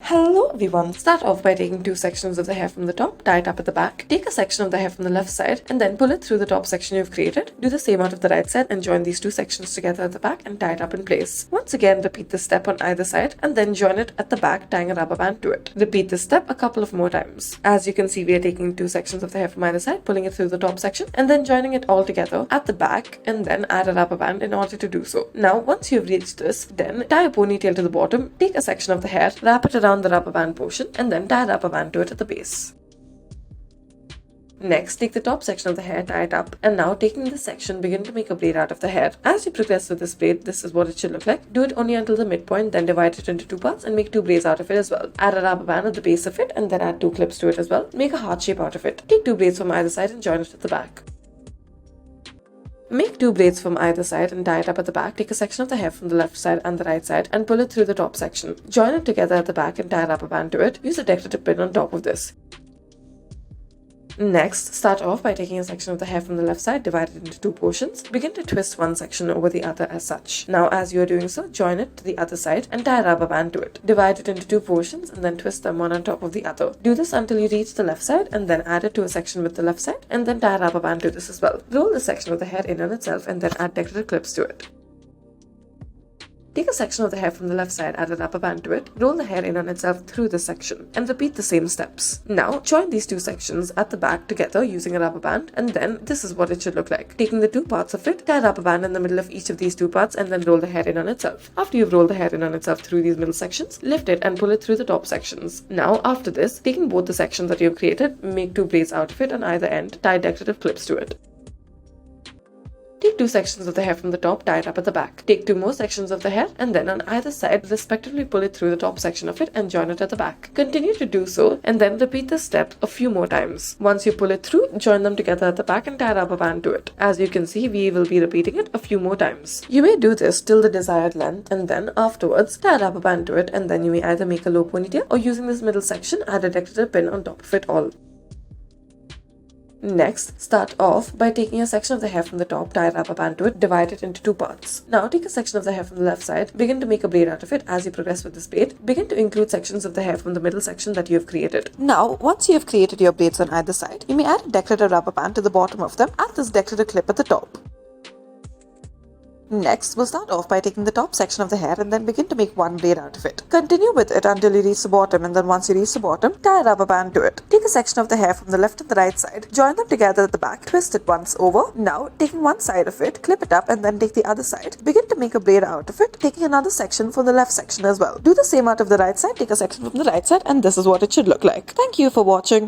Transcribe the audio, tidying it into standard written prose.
Hello everyone! Start off by taking two sections of the hair from the top, tie it up at the back. Take a section of the hair from the left side and then pull it through the top section you've created. Do the same out of the right side and join these two sections together at the back and tie it up in place. Once again, repeat this step on either side and then join it at the back, tying a rubber band to it. Repeat this step a couple of more times. As you can see, we are taking two sections of the hair from either side, pulling it through the top section and then joining it all together at the back and then add a rubber band in order to do so. Now, once you've reached this, then tie a ponytail to the bottom, take a section of the hair, wrap it around the rubber band portion and then tie a rubber band to it at the base. Next, take the top section of the hair, tie it up, and now taking this section, begin to make a braid out of the hair. As you progress with this braid, this is what it should look like. Do it only until the midpoint, then divide it into two parts and make two braids out of it as well. Add a rubber band at the base of it and then add two clips to it as well. Make a heart shape out of it. Take two braids from either side and join it at the back. Make two braids from either side and tie it up at the back. Take a section of the hair from the left side and the right side and pull it through the top section. Join it together at the back and tie a rubber band to it. Use a decorative pin on top of this. Next, start off by taking a section of the hair from the left side, divide it into two portions. Begin to twist one section over the other as such. Now, as you are doing so, join it to the other side and tie a rubber band to it. Divide it into two portions and then twist them one on top of the other. Do this until you reach the left side and then add it to a section with the left side and then tie a rubber band to this as well. Roll the section of the hair in on itself and then add decorative clips to it. Take a section of the hair from the left side, add a rubber band to it, roll the hair in on itself through this section, and repeat the same steps. Now, join these two sections at the back together using a rubber band, and then this is what it should look like. Taking the two parts of it, tie a rubber band in the middle of each of these two parts, and then roll the hair in on itself. After you've rolled the hair in on itself through these middle sections, lift it and pull it through the top sections. Now, after this, taking both the sections that you've created, make two braids out of it on either end, tie decorative clips to it. Take two sections of the hair from the top, tie it up at the back. Take two more sections of the hair and then on either side, respectively pull it through the top section of it and join it at the back. Continue to do so and then repeat this step a few more times. Once you pull it through, join them together at the back and tie a rubber band to it. As you can see, we will be repeating it a few more times. You may do this till the desired length and then afterwards, tie a rubber band to it and then you may either make a low ponytail or using this middle section, add a decorative pin on top of it all. Next, start off by taking a section of the hair from the top, tie a rubber band to it, divide it into two parts. Now take a section of the hair from the left side, begin to make a braid out of it. As you progress with this braid, begin to include sections of the hair from the middle section that you have created. Now, once you have created your braids on either side, you may add a decorative rubber band to the bottom of them, add this decorative clip at the top. Next, we'll start off by taking the top section of the hair and then begin to make one braid out of it. Continue with it until you reach the bottom and then once you reach the bottom, tie a rubber band to it. Take a section of the hair from the left and the right side, join them together at the back, twist it once over. Now, taking one side of it, clip it up and then take the other side. Begin to make a braid out of it, taking another section for the left section as well. Do the same out of the right side, take a section from the right side and this is what it should look like. Thank you for watching.